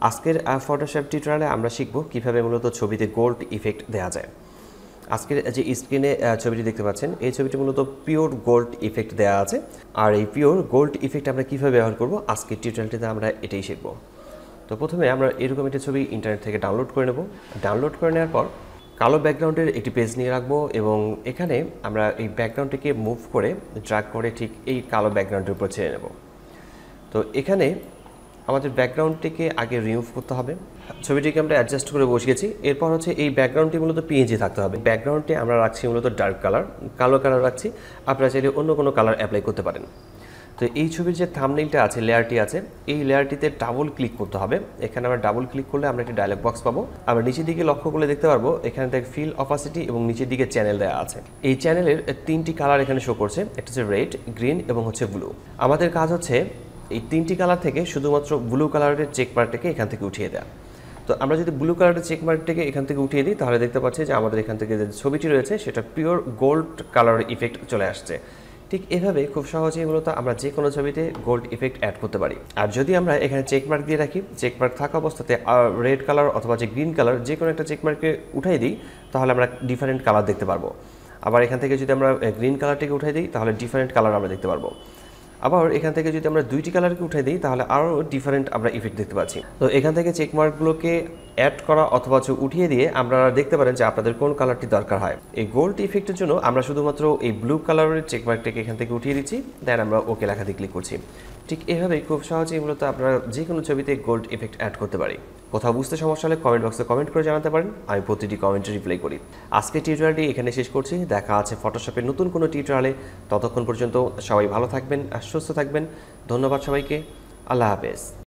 আজকের ফটোশপ টিউটোরিয়ালে আমরা শিখব কিভাবে মূলত ছবিতে গোল্ড ইফেক্ট দেওয়া যায়। আজকের যে স্ক্রিনে ছবিটি দেখতে পাচ্ছেন এই ছবিটি মূলত পিওর গোল্ড ইফেক্ট দেওয়া আছে। আর এই পিওর গোল্ড ইফেক্ট আমরা কিভাবে ব্যবহার করব আজকের টিউটোরিয়ালটিতে আমরা এটাই শিখব। তো প্রথমে আমরা এরকম একটা ছবি ইন্টারনেট থেকে ডাউনলোড করে নেব। ডাউনলোড করে নেওয়ার পর কালো ব্যাকগ্রাউন্ডের একটি পেজ নিয়ে রাখবো এবং এখানে আমরা এই ব্যাকগ্রাউন্ডটিকে মুভ করে ড্র্যাগ করে ঠিক এই কালো ব্যাকগ্রাউন্ডের উপর ছেড়ে নেব। তো এখানে আমাদের ব্যাকগ্রাউন্ডটিকে আগে রিমুভ করতে হবে। ছবিটিকে আমরা অ্যাডজাস্ট করে বসিয়েছি। এরপর হচ্ছে এই ব্যাকগ্রাউন্ডটি মূলত পিএনজি থাকতে হবে। ব্যাকগ্রাউন্ডটি আমরা রাখছি মূলত ডার্ক কালার, কালো কালার রাখছি। আপনারা চাইলে অন্য কোনো কালার অ্যাপ্লাই করতে পারেন। তো এই ছবির যে থাম্বনেইলটা আছে, লেয়ারটি আছে, এই লেয়ারটিতে ডাবল ক্লিক করতে হবে। এখানে আমরা ডাবল ক্লিক করলে আমরা একটি ডায়লগ বক্স পাবো। আমরা নিচের দিকে লক্ষ্য করলে দেখতে পারবো এখানে থেকে ফিল অপাসিটি এবং নিচের দিকে চ্যানেল দেওয়া আছে। এই চ্যানেলের তিনটি কালার এখানে শো করছে, একটা হচ্ছে রেড, গ্রিন এবং হচ্ছে ব্লু। আমাদের কাজ হচ্ছে এই তিনটি কালার থেকে শুধুমাত্র ব্লু কালারের চেক মার্কটাকে এখান থেকে উঠিয়ে দেওয়া। তো আমরা যদি ব্লু কালারের চেক মার্কটাকে এখান থেকে উঠিয়ে দিই তাহলে দেখতে পাচ্ছি যে আমাদের এখান থেকে যে ছবিটি রয়েছে সেটা পিওর গোল্ড কালার ইফেক্ট চলে আসছে। ঠিক এভাবে খুব সহজেই মূলত আমরা যে কোনো ছবিতে গোল্ড ইফেক্ট অ্যাড করতে পারি। আর যদি আমরা এখানে চেক মার্ক দিয়ে রাখি, চেক মার্ক থাকা অবস্থাতে রেড কালার অথবা যে গ্রিন কালার যে কোনো একটা চেক মার্ককে উঠাই দিই তাহলে আমরা ডিফারেন্ট কালার দেখতে পারবো। আবার এখান থেকে যদি আমরা গ্রিন কালারটিকে উঠাই দিই তাহলে ডিফারেন্ট কালার আমরা দেখতে পারবো। আবার এখান থেকে যদি আমরা দুইটি কালারকে উঠে দিই তাহলে আরও ডিফারেন্ট আমরা ইফেক্ট দেখতে পাচ্ছি। তো এখান থেকে চেকমার্কগুলোকে অ্যাড করা অথবা উঠিয়ে দিয়ে আমরা দেখতে পারেন যে আপনাদের কোন কালারটি দরকার হয়। এই গোল্ড ইফেক্টের জন্য আমরা শুধুমাত্র এই ব্লু কালারের চেকমার্কটাকে এখান থেকে উঠিয়ে দিচ্ছি, দেন আমরা ওকে লেখাতে ক্লিক করছি। ঠিক এভাবেই খুব সহজেই মূলত আপনারা যে কোনো ছবিতে গোল্ড ইফেক্ট অ্যাড করতে পারি। কোথাও বুঝতে সমস্যা হলে কমেন্ট বক্সে কমেন্ট করে জানাতে পারেন, আমি প্রতিটি কমেন্টে রিপ্লাই করি। আজকের টিউটোরিয়ালটি এখানে শেষ করছি। দেখা আছে ফটোশপের নতুন কোনো টিউটোরিয়ালে। ততক্ষণ পর্যন্ত সবাই ভালো থাকবেন আর সুস্থ থাকবেন। ধন্যবাদ সবাইকে। আল্লাহ হাফেজ।